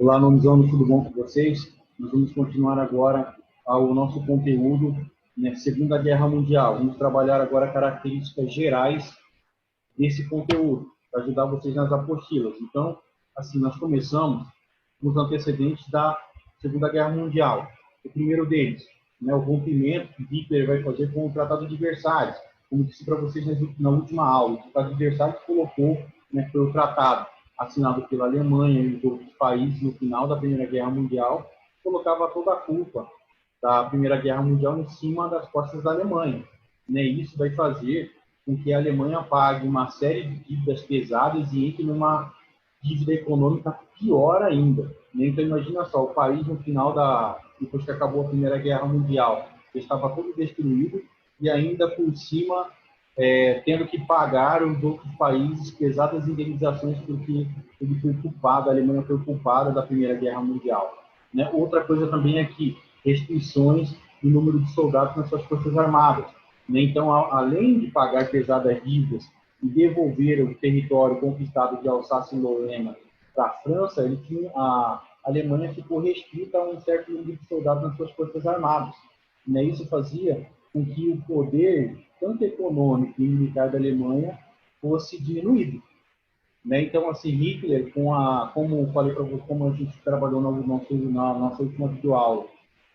Olá, Nomzão, tudo bom com vocês? Nós vamos continuar agora o nosso conteúdo, né, Segunda Guerra Mundial. Vamos trabalhar agora características gerais desse conteúdo, para ajudar vocês nas apostilas. Então, assim, nós começamos nos antecedentes da Segunda Guerra Mundial. O primeiro deles, né, o rompimento que Hitler vai fazer com o Tratado de Versalhes. Como disse para vocês na última aula, o Tratado de Versalhes colocou, né, foi o tratado assinado pela Alemanha e outros países no final da Primeira Guerra Mundial, colocava toda a culpa da Primeira Guerra Mundial em cima das costas da Alemanha. Né? Isso vai fazer com que a Alemanha pague uma série de dívidas pesadas e entre numa dívida econômica pior ainda. Né? Então, imagina só, o país no final depois que acabou a Primeira Guerra Mundial, estava todo destruído e ainda por cima tendo que pagar os outros países pesadas indenizações porque ele foi culpado, a Alemanha foi culpada da Primeira Guerra Mundial. Né? Outra coisa também é que restrições no número de soldados nas suas forças armadas. Né? Então, além de pagar pesadas dívidas e devolver o território conquistado de Alsácia e Lorena para a França, a Alemanha ficou restrita a um certo número de soldados nas suas forças armadas. Né? Isso fazia com que o poder, tanto econômico e militar da Alemanha, fosse diminuído. Né? Então, assim, Hitler, como falei para você, como a gente trabalhou na nossa última videoaula,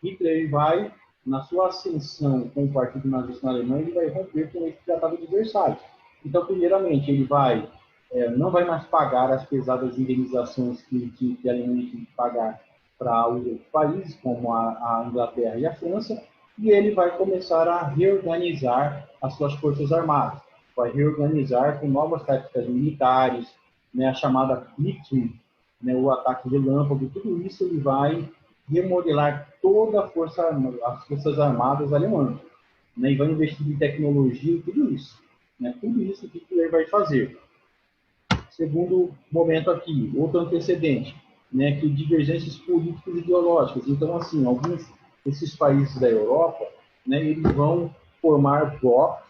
Hitler vai, na sua ascensão com o Partido Nazista na Alemanha, ele vai romper com esse Tratado de Versalhes. Então, primeiramente, ele não vai mais pagar as pesadas indenizações que a Alemanha tinha que pagar para os outros países, como a Inglaterra e a França, e ele vai começar a reorganizar as suas forças armadas. Vai reorganizar com novas táticas militares, né, a chamada Blitzkrieg, né, o ataque relâmpago, tudo isso ele vai remodelar toda as forças armadas alemãs, né, e vai investir em tecnologia e tudo isso. Né, tudo isso que Hitler vai fazer. Segundo momento aqui, outro antecedente, né, que divergências políticas e ideológicas. Então, assim, alguns desses países da Europa, né, eles vão formar blocos,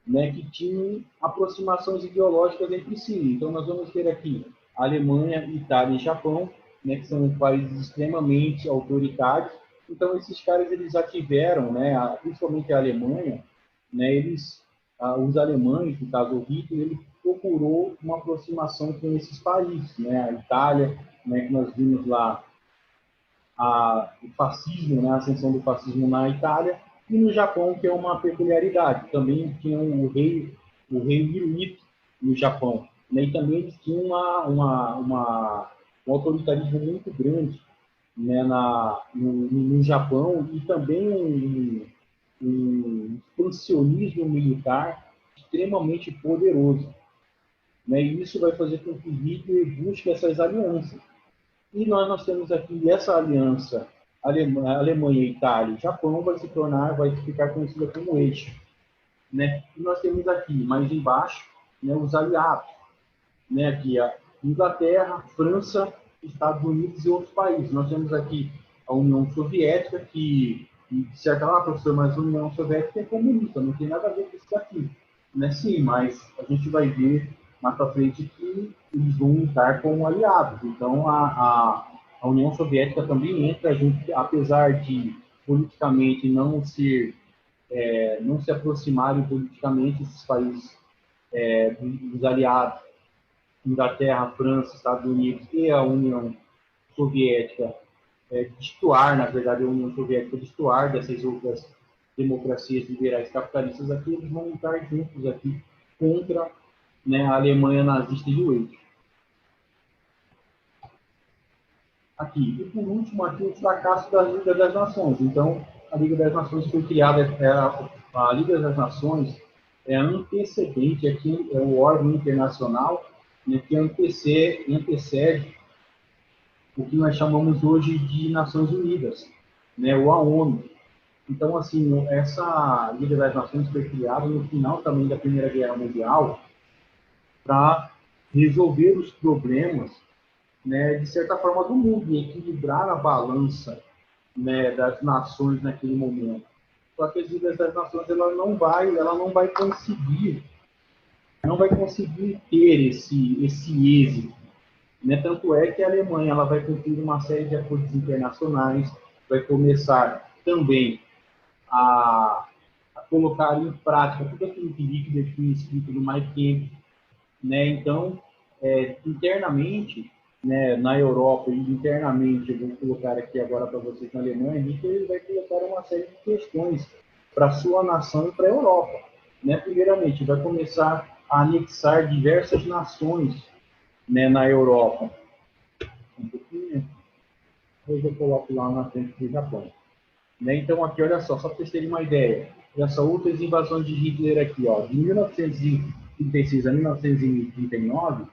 né, que tinham aproximações ideológicas entre si. Então, nós vamos ter aqui a Alemanha, Itália e Japão, né, que são países extremamente autoritários. Então, esses caras eles já tiveram, né, principalmente a Alemanha, né, os alemães, no caso o Hitler, ele procurou uma aproximação com esses países, né, a Itália, né, que nós vimos lá o fascismo, né, a ascensão do fascismo na Itália, e no Japão, que é uma peculiaridade. Também tinha o rei Hirohito no Japão. Né, e também eles tinham um autoritarismo muito grande, né, no Japão, e também um expansionismo militar extremamente poderoso. Né, e isso vai fazer com que Hitler busque essas alianças. E nós temos aqui essa aliança Alemanha, Itália e Japão vai ficar conhecida como eixo. Né? E nós temos aqui, mais embaixo, né, os aliados. Né? Aqui a Inglaterra, França, Estados Unidos e outros países. Nós temos aqui a União Soviética, que, de certa forma, professor, mas a União Soviética é comunista, não tem nada a ver com isso aqui. Né? Sim, mas a gente vai ver mais para frente que eles vão estar como aliados. Então, a União Soviética também entra junto, apesar de politicamente não se aproximarem politicamente esses países dos aliados, Inglaterra, França, Estados Unidos e a União Soviética, destoar, na verdade, a União Soviética destoar dessas outras democracias liberais capitalistas aqui, eles vão estar juntos aqui contra, né, a Alemanha nazista e o eixo. Aqui. E por último, aqui o fracasso da Liga das Nações. Então, a Liga das Nações foi criada, a Liga das Nações é antecedente, aqui é o órgão internacional, né, que antecede o que nós chamamos hoje de Nações Unidas, né, ou a ONU. Então, assim, essa Liga das Nações foi criada no final também da Primeira Guerra Mundial para resolver os problemas, né, de certa forma, do mundo, e equilibrar a balança, né, das nações naquele momento. Só que as Ligas das Nações ela não vai conseguir ter esse êxito, Né? Tanto é que a Alemanha ela vai cumprir uma série de acordos internacionais, vai começar também a colocar em prática tudo aquilo que Hitler tinha escrito no Mein Kampf, né? Então, internamente, né, na Europa e internamente, eu vou colocar aqui agora para vocês na Alemanha, Hitler vai colocar uma série de questões para a sua nação e para a Europa. Né? Primeiramente, vai começar a anexar diversas nações, né, na Europa. Um pouquinho, depois eu coloco lá na frente do Japão. Né? Então, aqui, olha só para vocês terem uma ideia, dessas outras invasões de Hitler aqui, ó, de 1936 a 1939,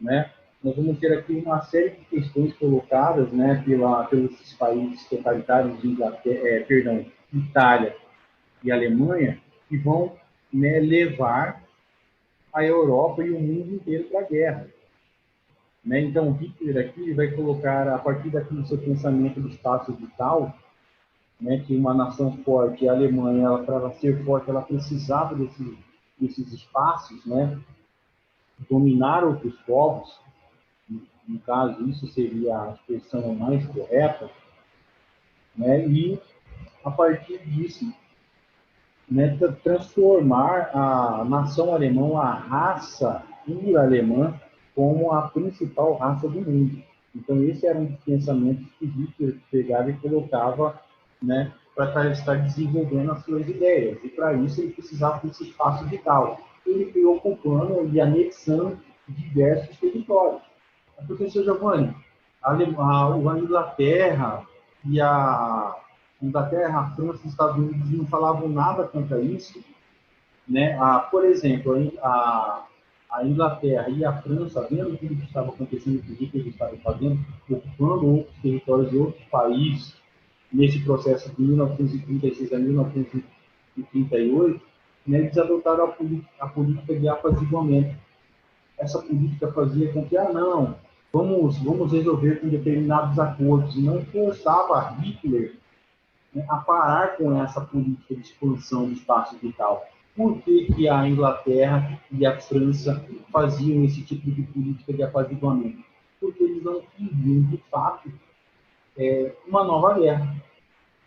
né, nós vamos ter aqui uma série de questões colocadas, né, pelos países totalitários de Itália e Alemanha, que vão, né, levar a Europa e o mundo inteiro para a guerra. Né? Então, Hitler aqui vai colocar, a partir daqui do seu pensamento do espaço vital, né, que uma nação forte, a Alemanha, para ser forte, ela precisava desses espaços, né, dominar outros povos, no caso, isso seria a expressão mais correta, né, e, a partir disso, né, transformar a nação alemã, a raça pura alemã, como a principal raça do mundo. Então, esse era um dos pensamentos que Hitler pegava e colocava, né, para estar desenvolvendo as suas ideias. E, para isso, ele precisava desse espaço vital. Ele foi ocupando e anexando diversos territórios. Professor Giovanni, a Inglaterra e a França e os Estados Unidos não falavam nada contra isso, né? Por exemplo, a Inglaterra e a França, vendo tudo que estava acontecendo, o que Hitler estava fazendo, ocupando outros territórios de outros países, nesse processo de 1936 a 1938, né, eles adotaram a política de apaziguamento. Essa política fazia com que, não, vamos resolver com determinados acordos, e não forçava Hitler, né, a parar com essa política de expansão do espaço vital. Por que a Inglaterra e a França faziam esse tipo de política de apaziguamento? Porque eles não queriam, de fato, uma nova guerra.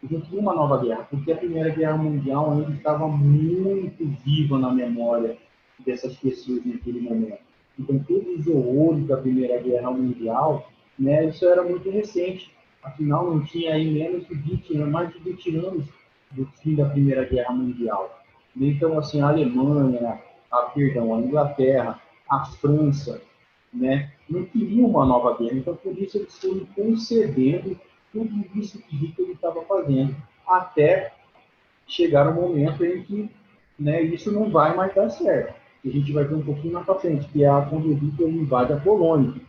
Eles não queriam uma nova guerra, porque a Primeira Guerra Mundial ainda estava muito viva na memória dessas pessoas naquele momento. Então, todos os horrores da Primeira Guerra Mundial, né, isso era muito recente. Afinal, não tinha aí menos de 20 anos, mais de 20 anos do fim da Primeira Guerra Mundial. Então, assim, a Alemanha, a Inglaterra, a França, né, não queriam uma nova guerra. Então, por isso, eles foram concedendo tudo isso que Hitler estava fazendo, até chegar o momento em que, né, isso não vai mais dar certo. A gente vai ver um pouquinho mais para frente, que é quando Hitler invade a Polônia.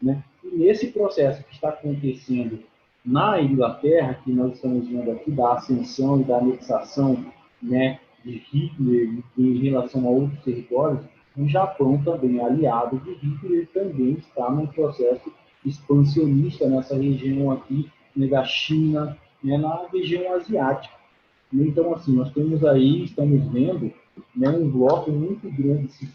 Né? E nesse processo que está acontecendo na Inglaterra, que nós estamos vendo aqui, da ascensão e da anexação, né, de Hitler em relação a outros territórios, o Japão também, aliado de Hitler, também está num processo expansionista nessa região aqui, né, da China, né, na região asiática. Então, assim, nós temos aí, estamos vendo, né, um bloco muito grande que se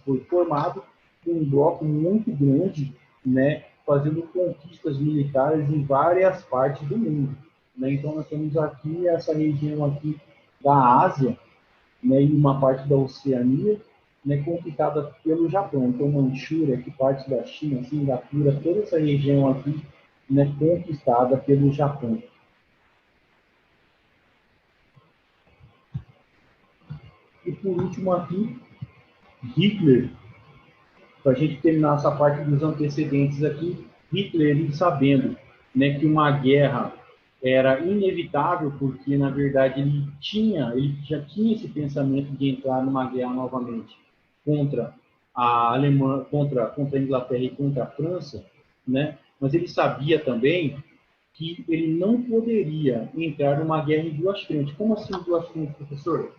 foi formado, um bloco muito grande, né, fazendo conquistas militares em várias partes do mundo. Né? Então, nós temos aqui essa região aqui da Ásia, né, e uma parte da Oceania, né, conquistada pelo Japão. Então, Manchúria, que parte da China, Singapura, toda essa região aqui, né, conquistada pelo Japão. E por último aqui, Hitler, para a gente terminar essa parte dos antecedentes aqui, Hitler, ele sabendo, né, que uma guerra era inevitável, porque na verdade ele já tinha esse pensamento de entrar numa guerra novamente contra a Alemanha, contra a Inglaterra e contra a França, né? Mas ele sabia também que ele não poderia entrar numa guerra em duas frentes. Como assim duas frentes, professor?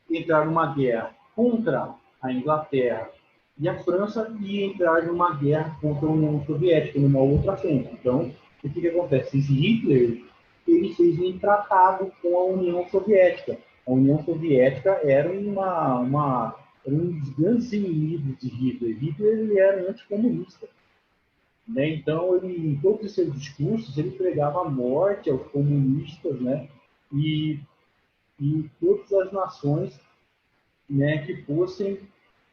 Entrar numa guerra contra a Inglaterra e a França e entrar numa guerra contra a União Soviética, numa outra frente. Então, o que acontece? Esse Hitler, ele fez um tratado com a União Soviética. A União Soviética era era um dos grandes inimigos de Hitler. Hitler ele era anticomunista. Né? Então, ele, em todos os seus discursos, ele pregava a morte aos comunistas, né? E todas as nações, né, que fossem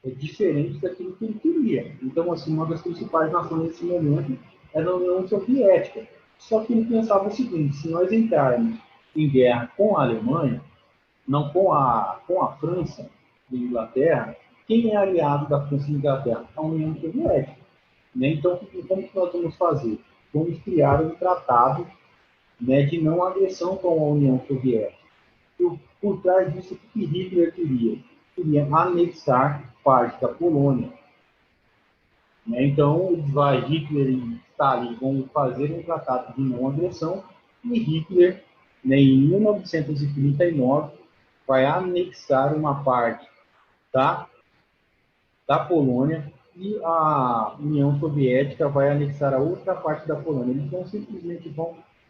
diferentes daquilo que ele queria. Então, assim, uma das principais nações nesse momento era a União Soviética. Só que ele pensava o seguinte: se nós entrarmos em guerra com a Alemanha, não com a França e Inglaterra, quem é aliado da França e Inglaterra? A União Soviética. Né? Então, como que nós vamos fazer? Vamos criar um tratado, né, de não agressão com a União Soviética. E por trás disso, o que Hitler queria? Queria anexar parte da Polônia. Né? Então, Hitler e Stalin vão fazer um tratado de não agressão e Hitler, né, em 1939, vai anexar uma parte da, da Polônia e a União Soviética vai anexar a outra parte da Polônia. Eles vão simplesmente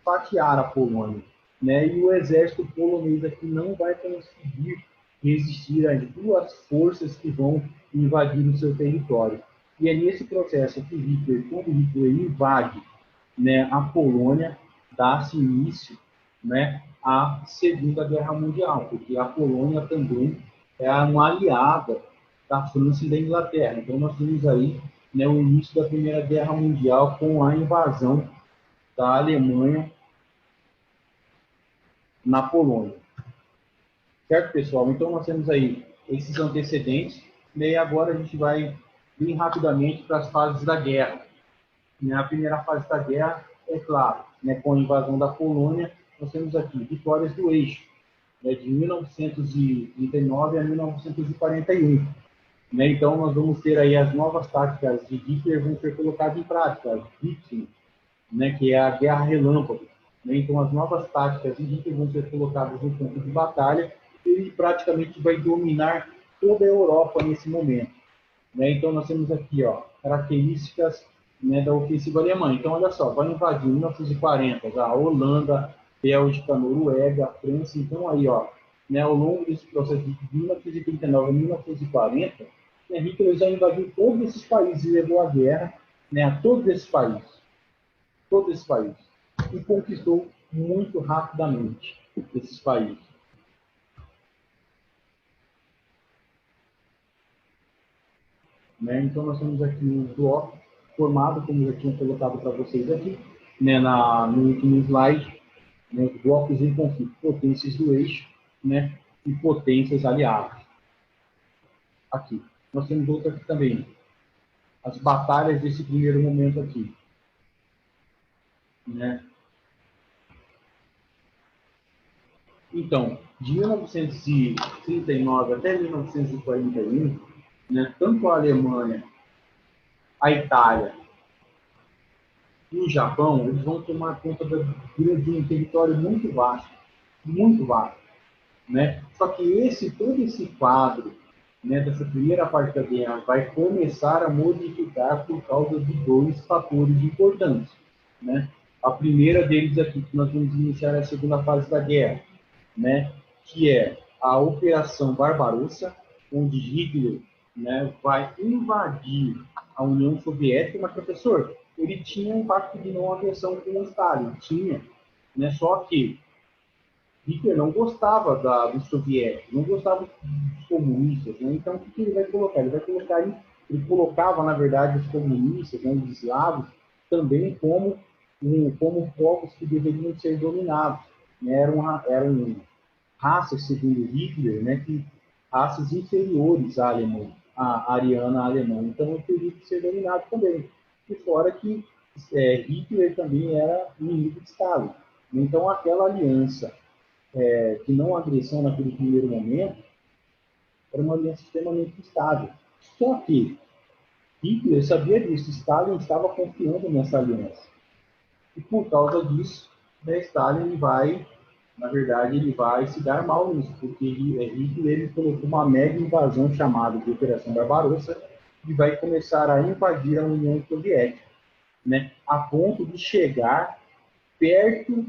fatiar a Polônia. Né? E o exército polonês aqui não vai conseguir resistir às duas forças que vão invadir o seu território. E é nesse processo que Hitler, quando Hitler invade, né, a Polônia, dá-se início, né, à Segunda Guerra Mundial, porque a Polônia também é uma aliada da França e da Inglaterra. Então, nós temos aí, né, o início da Primeira Guerra Mundial com a invasão da Alemanha na Polônia. Certo, pessoal? Então, nós temos aí esses antecedentes, né, e agora a gente vai bem rapidamente para as fases da guerra. A primeira fase da guerra, é claro, né, com a invasão da Polônia, nós temos aqui vitórias do eixo, né, de 1939 a 1941. Né? Então, nós vamos ter aí as novas táticas de Hitler vão ser colocadas em prática, as Blitzen, né, que é a guerra relâmpago. Né? Então, as novas táticas de Hitler vão ser colocadas no campo de batalha e ele praticamente vai dominar toda a Europa nesse momento. Né? Então, nós temos aqui, ó, características, né, da ofensiva alemã. Então, olha só, vai invadir em 1940 a Holanda, Bélgica, Noruega, França. Então, aí, ó, né, ao longo desse processo de 1939 a 1940, né, Hitler já invadiu todos esses países e levou a guerra, né, a todos esses países, e conquistou muito rapidamente esses países. Né? Então, nós temos aqui um bloco formado, como eu já tinha colocado para vocês aqui, né, no último slide, né, blocos em conflito, potências do eixo, né, e potências aliadas. Aqui. Nós temos outra aqui também. As batalhas desse primeiro momento aqui. Né? Então, de 1939 até 1941, né, tanto a Alemanha, a Itália e o Japão, eles vão tomar conta de um território muito vasto, muito vasto. Né? Só que todo esse quadro, né, dessa primeira parte da guerra vai começar a modificar por causa de dois fatores importantes. Né? A primeira deles aqui, que nós vamos iniciar a segunda fase da guerra, né, que é a Operação Barbarossa, onde Hitler, né, vai invadir a União Soviética, mas, professor, ele tinha um pacto de não agressão com o Stalin, tinha, né, só que Hitler não gostava dos soviéticos, não gostava dos comunistas, né? Então, o que ele vai colocar? Ele colocava, na verdade, os comunistas, né, os eslavos, também como povos que deveriam ser dominados. Né? Eram raças, segundo Hitler, né, raças inferiores à Alemanha, à ariana alemã. Então, eu teria que ser dominado também. E fora que Hitler também era inimigo de Stalin. Então, aquela aliança de não agressão naquele primeiro momento era uma aliança extremamente estável. Só que Hitler sabia disso, Stalin estava confiando nessa aliança. E por causa disso, né, Stalin vai, na verdade, ele vai se dar mal nisso, porque Hitler ele colocou uma mega invasão chamada de Operação Barbarossa e vai começar a invadir a União Soviética, né, a ponto de chegar perto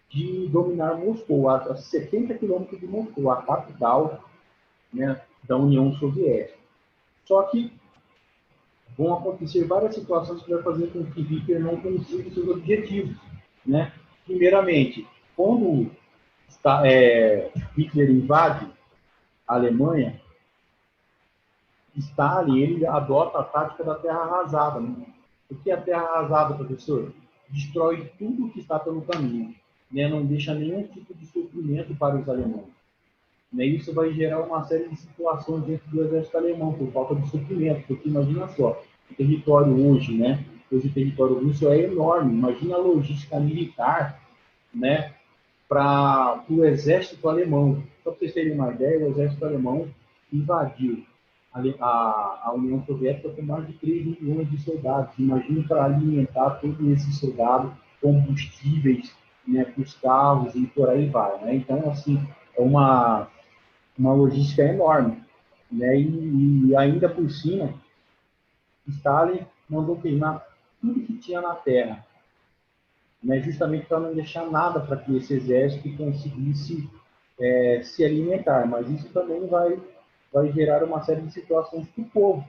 de dominar Moscou, a 70 quilômetros de Moscou, a capital, né, da União Soviética. Só que vão acontecer várias situações que vai fazer com que Hitler não consiga seus objetivos, né? Primeiramente, quando Hitler invade a Alemanha, Stalin ele adota a tática da terra arrasada. Né? O que é a terra arrasada, professor? Destrói tudo que está pelo caminho, né? Não deixa nenhum tipo de sofrimento para os alemães. Né? Isso vai gerar uma série de situações dentro do exército alemão, por falta de suprimento, porque imagina só, o território hoje, né? Hoje o território russo é enorme, imagina a logística militar, né? Para o exército alemão. Só para vocês terem uma ideia, o exército alemão invadiu a União Soviética com mais de 3 milhões de soldados. Imagina para alimentar todos esses soldados, combustíveis, né, para os carros e por aí vai. Né? Então, assim, é uma logística enorme. Né? E ainda por cima, Stalin mandou queimar tudo que tinha na terra, né? Justamente para não deixar nada para que esse exército conseguisse se alimentar. Mas isso também vai gerar uma série de situações para o povo,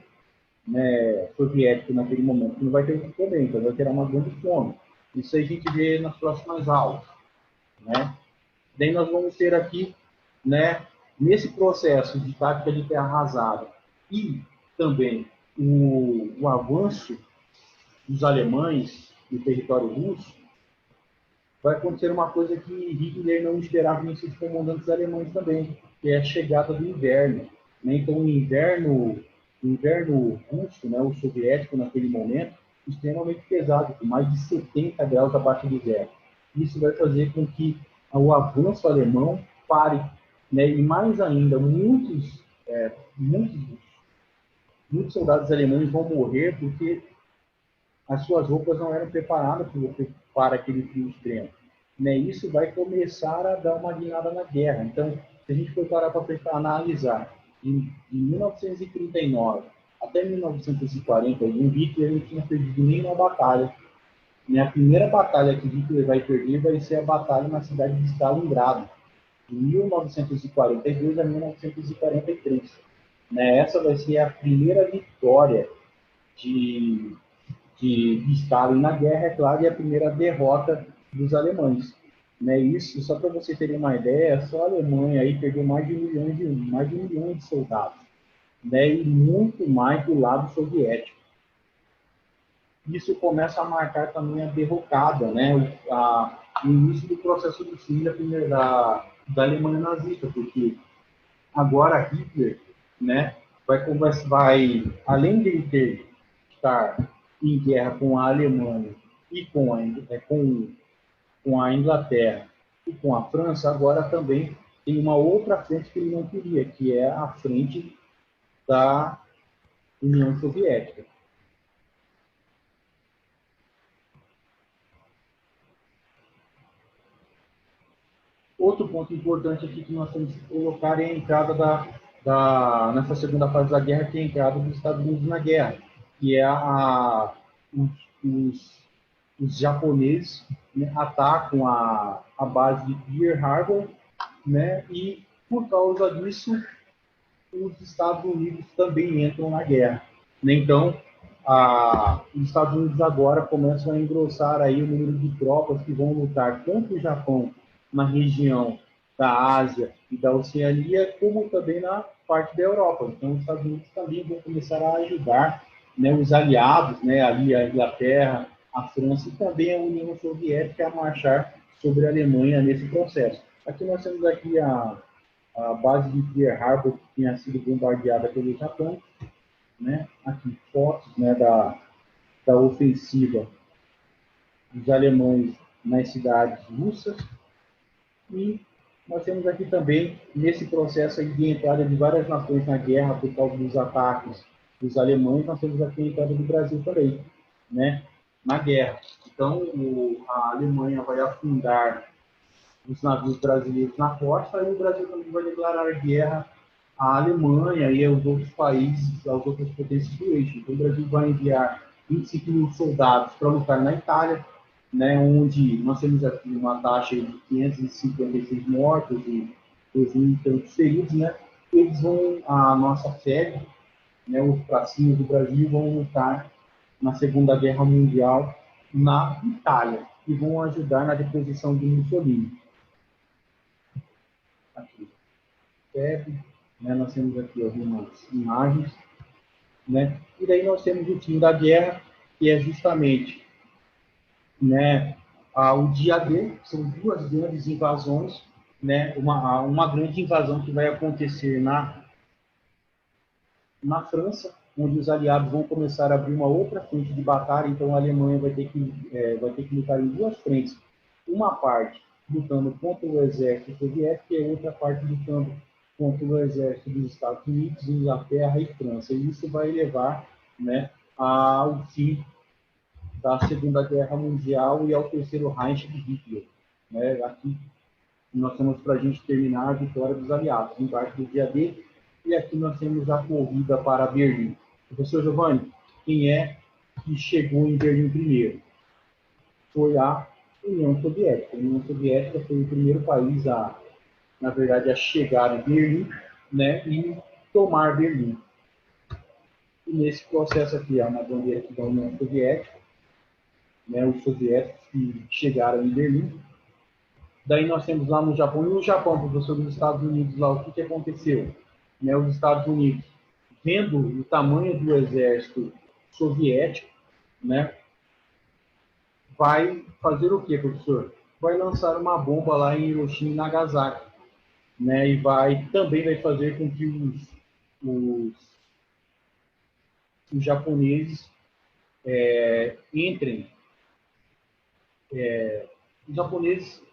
né, soviético naquele momento, que não vai ter o que comer, então vai ter uma grande fome. Isso a gente vê nas próximas aulas. Né? Daí nós vamos ter aqui, né, nesse processo de tática de terra arrasada e também o avanço dos alemães no território russo, vai acontecer uma coisa que Hitler não esperava em seus comandantes alemães também, que é a chegada do inverno. Né? Então, o inverno russo, né, o soviético naquele momento, extremamente pesado, com mais de 70 graus abaixo do zero. Isso vai fazer com que o avanço alemão pare. Né? E mais ainda, muitos soldados alemães vão morrer porque as suas roupas não eram preparadas para aquele frio extremo. Né? Isso vai começar a dar uma guinada na guerra. Então, se a gente for parar para analisar, em 1939 até 1940, o Hitler não tinha perdido nenhuma batalha. E a primeira batalha que Hitler vai perder vai ser a batalha na cidade de Stalingrado, de 1942 a 1943. Né? Essa vai ser a primeira vitória de Stalin na guerra, é claro, e a primeira derrota dos alemães. Né? Isso, só para você terem uma ideia, só a Alemanha aí perdeu mais de um milhão de soldados, né? E muito mais do lado soviético. Isso começa a marcar também a derrocada, né? O início do processo do fim da Alemanha nazista, porque agora Hitler, né, além de ele estar em guerra com a Alemanha e com a Inglaterra e com a França, agora também tem uma outra frente que ele não queria, que é a frente da União Soviética. Outro ponto importante aqui que nós temos que colocar é a entrada nessa segunda fase da guerra, que é a entrada dos Estados Unidos na guerra, que é os japoneses, né, atacam a base de Pearl Harbor, né, e por causa disso os Estados Unidos também entram na guerra. Né? Então, os Estados Unidos agora começam a engrossar aí o número de tropas que vão lutar tanto o Japão na região da Ásia e da Oceania, como também na parte da Europa. Então, os Estados Unidos também vão começar a ajudar, né, os aliados, né, ali a Inglaterra, a França e também a União Soviética a marchar sobre a Alemanha nesse processo. Aqui nós temos aqui a base de Pearl Harbor, que tinha sido bombardeada pelo Japão, né? Aqui fotos, né, da ofensiva dos alemães nas cidades russas. E nós temos aqui também, nesse processo de entrada de várias nações na guerra por causa dos ataques dos alemães, nós temos aqui a entrada do Brasil também, né, na guerra. Então, a Alemanha vai afundar os navios brasileiros na costa, e o Brasil também vai declarar guerra à Alemanha e aos outros países, às outras potências do eixo. Então, o Brasil vai enviar 25 mil soldados para lutar na Itália, né, onde nós temos aqui uma taxa de 556 mortos e 2.000 e tantos feridos, né? a nossa sede, né, os pracinhos do Brasil vão lutar na Segunda Guerra Mundial na Itália e vão ajudar na deposição de Mussolini. Aqui, certo? Né, nós temos aqui algumas imagens, né? E daí nós temos o fim da guerra, que é justamente, né, o dia D, são duas grandes invasões, né? Uma grande invasão que vai acontecer na França, onde os aliados vão começar a abrir uma outra frente de batalha, então a Alemanha vai ter que lutar em duas frentes. Uma parte lutando contra o exército soviético e a outra parte lutando contra o exército dos Estados Unidos, Inglaterra e França. E isso vai levar, né, ao fim da Segunda Guerra Mundial e ao Terceiro Reich de Hitler. Né? Aqui nós temos para a gente terminar a vitória dos aliados, embaixo do dia D, e aqui nós temos a corrida para Berlim. Professor Giovanni, quem é que chegou em Berlim primeiro? Foi a União Soviética. A União Soviética foi o primeiro país na verdade, a chegar em Berlim, né, e tomar Berlim. E nesse processo aqui, há uma bandeira aqui da União Soviética, né, os soviéticos que chegaram em Berlim. Daí nós temos lá no Japão, e no Japão, professor, dos Estados Unidos, lá, o que aconteceu? Né, os Estados Unidos, vendo o tamanho do exército soviético, né, vai fazer o quê, professor? Vai lançar uma bomba lá em Hiroshima e Nagasaki, né, e também vai fazer com que os japoneses entrem, os japoneses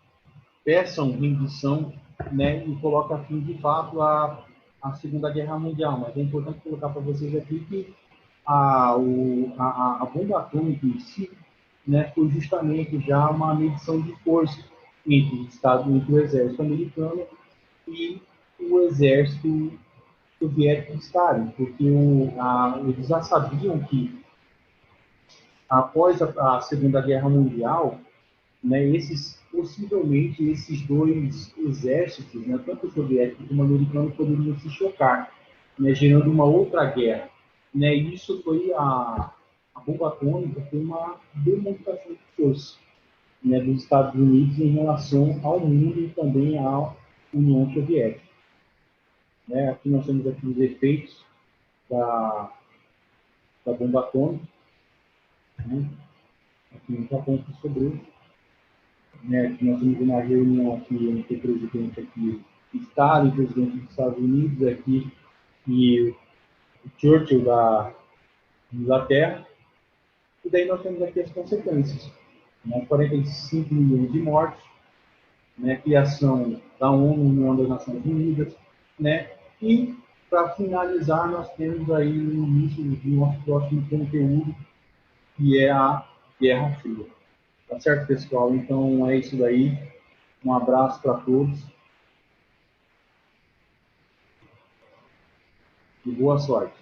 peçam rendição, né, e coloca fim de fato a Segunda Guerra Mundial. Mas é importante colocar para vocês aqui que a bomba atômica em si, né, foi justamente já uma medição de força entre o exército americano e o exército soviético de Stalin, porque eles já sabiam que após a Segunda Guerra Mundial, né, possivelmente esses dois exércitos, né, tanto o soviético como o americano, poderiam se chocar, né, gerando uma outra guerra. Né, e isso foi a bomba atômica foi uma demonstração de força, né, dos Estados Unidos em relação ao mundo e também à União Soviética. Né, aqui nós temos aqui os efeitos da bomba atômica, né, aqui no Japão que sobrou. Né, que nós temos uma reunião aqui entre o presidente aqui do Estado e o presidente dos Estados Unidos aqui e o Churchill da Inglaterra. E daí nós temos aqui as consequências. Né, 45 milhões de mortes, né, criação da ONU, União das Nações Unidas, né, e para finalizar nós temos aí o início do nosso próximo conteúdo, que é a Guerra Fria. Tá certo, pessoal? Então é isso daí. Um abraço para todos e boa sorte.